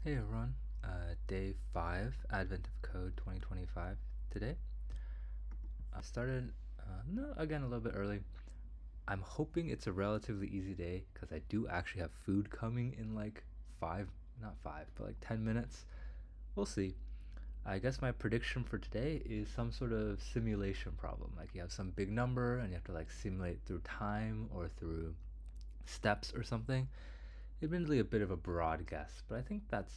Hey everyone, day 5, Advent of Code 2025 today. I started, again, a little bit early. I'm hoping it's a relatively easy day because I do actually have food coming in like 5, not 5, but like 10 minutes. We'll see. I guess my prediction for today is some sort of simulation problem. Like you have some big number and you have to like simulate through time or through steps or something. Admittedly, a bit of a broad guess, but I think that's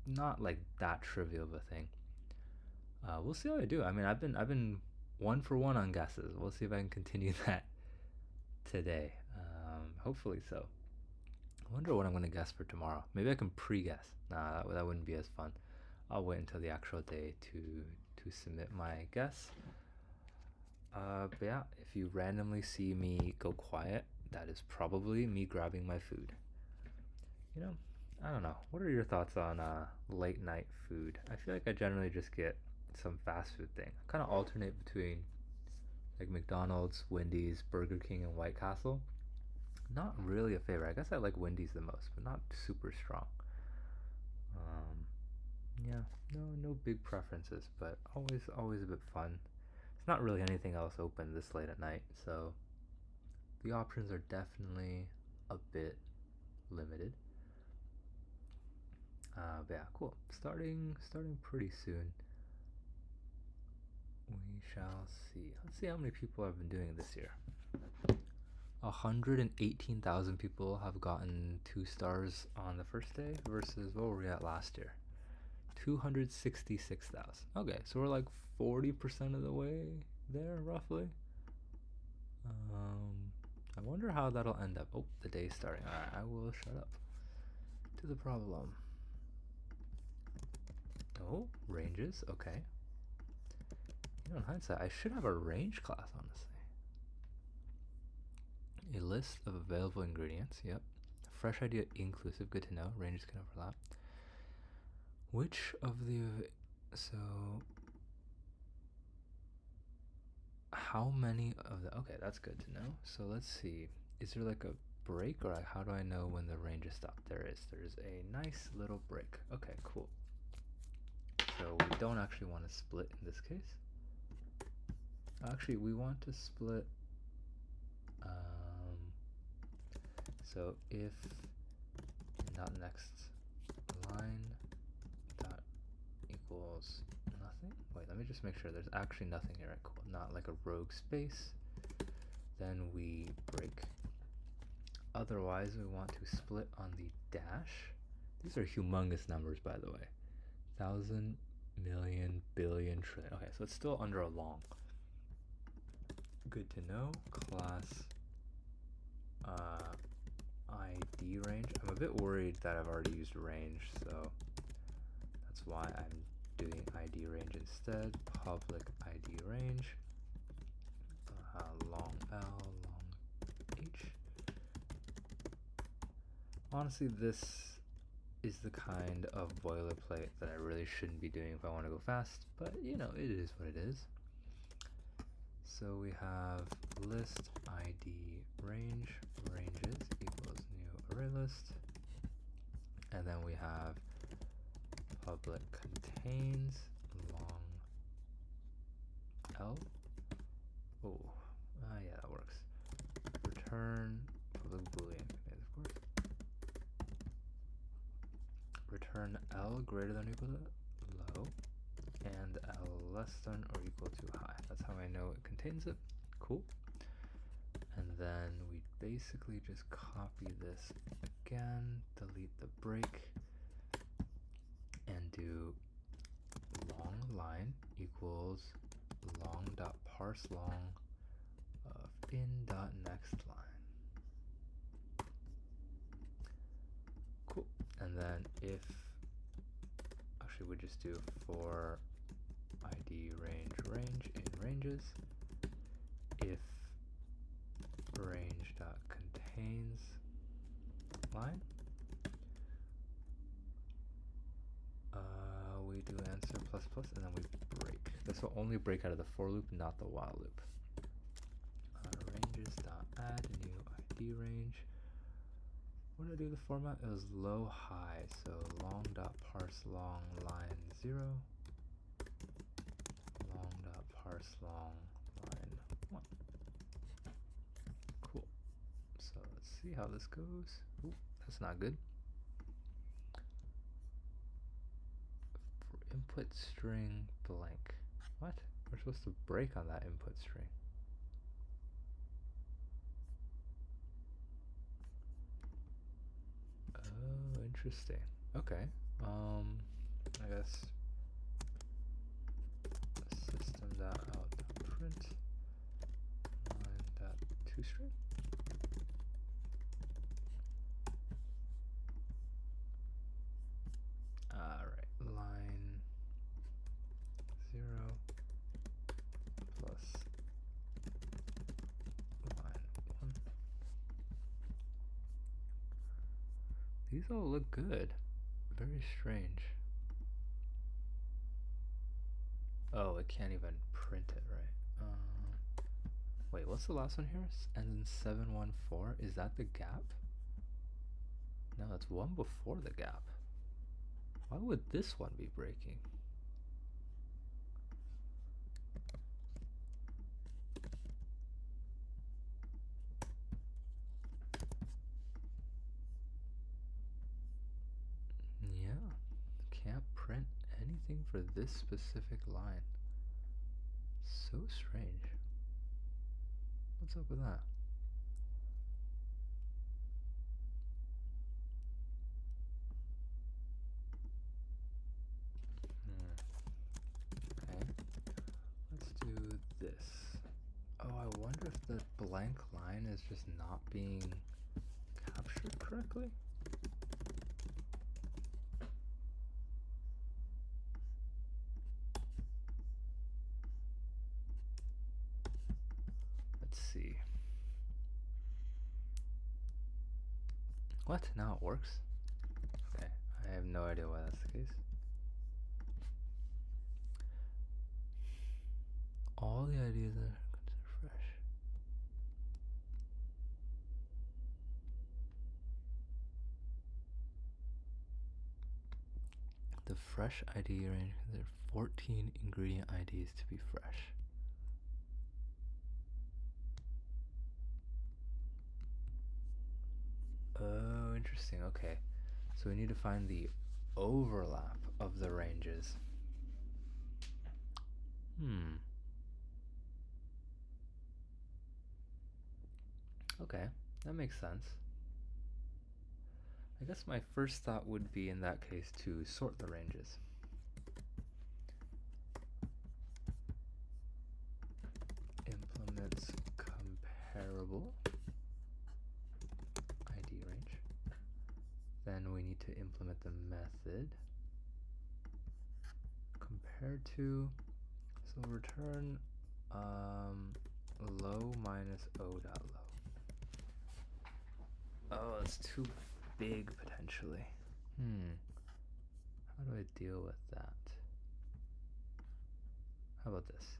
not like that trivial of a thing. We'll see how I do. I mean, I've been 1 for 1 on guesses. We'll see if I can continue that today. Hopefully so. I wonder what I'm gonna guess for tomorrow. Maybe I can pre-guess. Nah, that wouldn't be as fun. I'll wait until the actual day to submit my guess. But yeah, if you randomly see me go quiet, that is probably me grabbing my food. You know, I don't know. What are your thoughts on late night food? I feel like I generally just get some fast food thing. I kind of alternate between like McDonald's, Wendy's, Burger King, and White Castle. Not really a favorite. I guess I like Wendy's the most, but not super strong. Um, yeah, no big preferences, but always a bit fun. It's not really anything else open this late at night, so the options are definitely a bit limited. But yeah, cool. Starting pretty soon. We shall see. Let's see how many people have been doing this year. 118,000 people have gotten 2 stars on the first day versus what were we at last year? 266,000. Okay, so we're like 40% of the way there, roughly. I wonder how that'll end up. Oh, the day's starting. Alright, I will shut up. To the problem. Oh, ranges. Okay. In hindsight, I should have a range class, honestly. A list of available ingredients. Yep. Fresh idea inclusive. Good to know. Ranges can overlap. Which of the... So... How many of the... Okay, that's good to know. So let's see. Is there like a break, or how do I know when the range is stopped? There is. There's a nice little break. Okay, cool. So we don't actually want to split in this case. Actually, we want to split... So if dot next line dot equals nothing. Wait, let me just make sure there's actually nothing here. Right, cool. Not like a rogue space. Then we break. Otherwise, we want to split on the dash. These are humongous numbers, by the way. 1,000, million, billion, trillion. Okay, so it's still under a long. Good to know. Class ID range. I'm a bit worried that I've already used range, so that's why I'm doing ID range instead. Public ID range. Long L, long H. Honestly, this is the kind of boilerplate that I really shouldn't be doing if I want to go fast, but you know, it is what it is. So we have list ID range, ranges equals new array list, and then we have public contains long L. Oh, yeah, that works. Return public boolean, of course. Return L greater than or equal to low, and L less than or equal to high. That's how I know it contains it. Cool. And then we basically just copy this again, delete the break, and do long line equals long dot parse long of in dot next line. Cool. And then if actually we just do for ID range in ranges, if range dot contains line, we do answer plus plus, and then we break. This will only break out of the for loop, not the while loop. Ranges dot add new ID range. what did I do the format? It was low high, so long dot parse long line 0, long dot parse long line 1. Cool. So let's see how this goes. Ooh, that's not good. For input string blank. What? We're supposed to break on that input string. Oh, interesting. Okay. I guess system.out.print line.toString. Alright, line 0 plus line 1. These all look good. Very strange. Oh, it can't even print it right. Wait, what's the last one here? Ends in 714. Is that the gap? No, it's one before the gap. Why would this one be breaking? Yeah, can't print anything for this specific line. So strange. What's up with that? Okay, let's do this. Oh, I wonder if the blank line is just not being captured correctly? Let's see. What? Now it works? Okay, I have no idea why that's the case. All the ideas are fresh. The fresh ID range, there are 14 ingredient IDs to be fresh. Oh, interesting. Okay. So we need to find the overlap of the ranges. Okay, that makes sense. I guess my first thought would be in that case to sort the ranges. Implements comparable ID range. Then we need to implement the method compare to, so return low minus o dot low. Oh, it's too big potentially. How do I deal with that? How about this?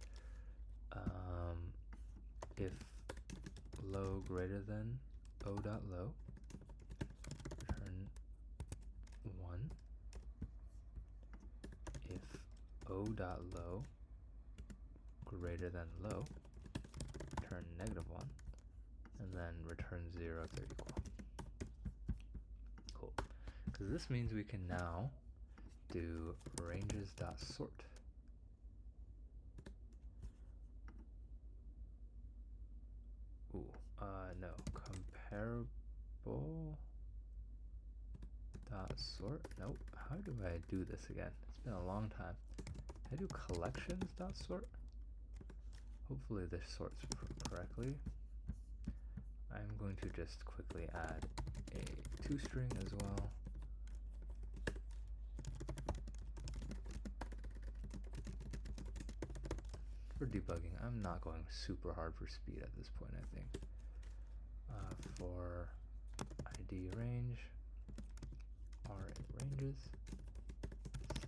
If low greater than o dot low, return 1. If o dot low greater than low, return -1, and then return 0 if they're equal. Cool. Because this means we can now do ranges.sort. Ooh, no, comparable dot sort. Nope. How do I do this again? It's been a long time. I do collections dot sort. Hopefully this sorts correctly. I'm going to just quickly add a toString as well. For debugging, I'm not going super hard for speed at this point, I think. For ID range, R in ranges,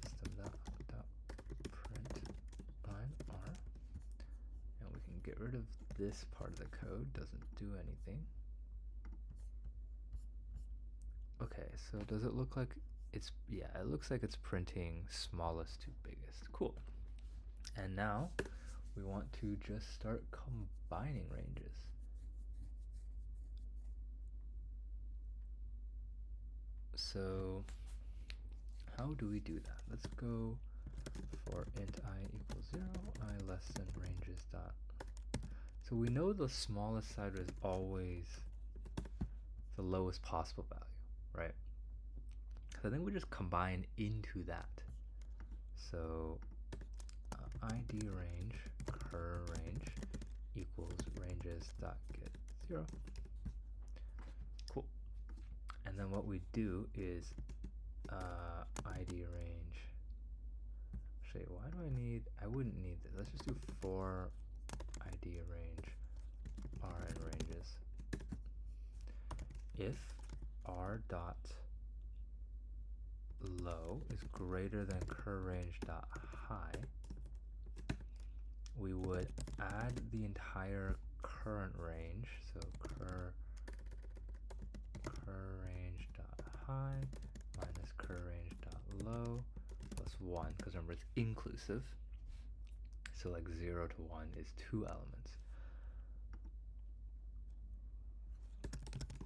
system.print line R, and we can get rid of this part of the code, doesn't do anything. so does it look like it's, yeah, it looks like it's printing smallest to biggest. Cool. And now we want to just start combining ranges. So how do we do that? Let's go for int I equals 0, I less than ranges dot. So we know the smallest side is always the lowest possible value, right? So I think we just combine into that. So id range cur range equals ranges dot get 0. Cool. And then what we do is id range. Actually, why do I need? I wouldn't need this. Let's just do for id range rn ranges. If r dot low is greater than cur range dot high, we would add the entire current range, so cur range dot high minus cur range dot low plus 1, because remember it's inclusive, so like 0 to 1 is 2 elements.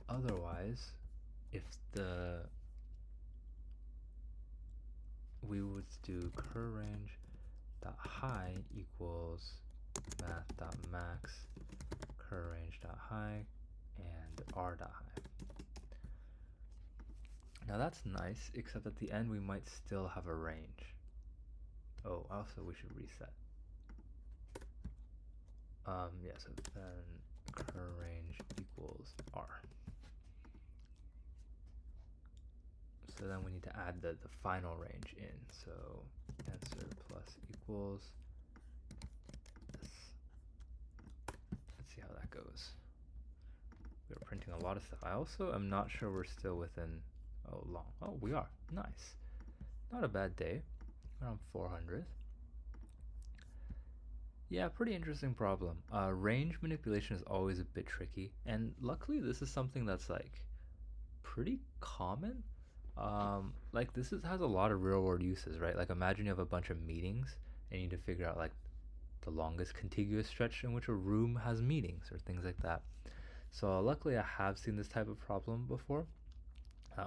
Otherwise, if we would do cur range dot high equals math dot max cur range dot high and r dot high. Now that's nice, except at the end we might still have a range. Oh, also we should reset. Yeah, so then cur range equals r. So then we need to add the final range in. So answer plus equals this. Let's see how that goes. We're printing a lot of stuff. I also am not sure we're still within, oh, long. Oh, we are. Nice. Not a bad day. Around 400th. Yeah, pretty interesting problem. Range manipulation is always a bit tricky, and luckily this is something that's like pretty common. Like this has a lot of real world uses, right? Like imagine you have a bunch of meetings and you need to figure out like the longest contiguous stretch in which a room has meetings or things like that. So luckily I have seen this type of problem before.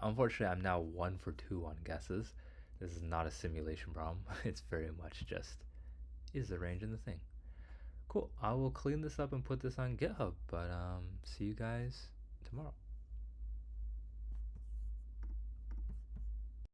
Unfortunately, I'm now 1 for 2 on guesses. This is not a simulation problem. It's very much just, is the range in the thing? Cool. I will clean this up and put this on GitHub, but see you guys tomorrow.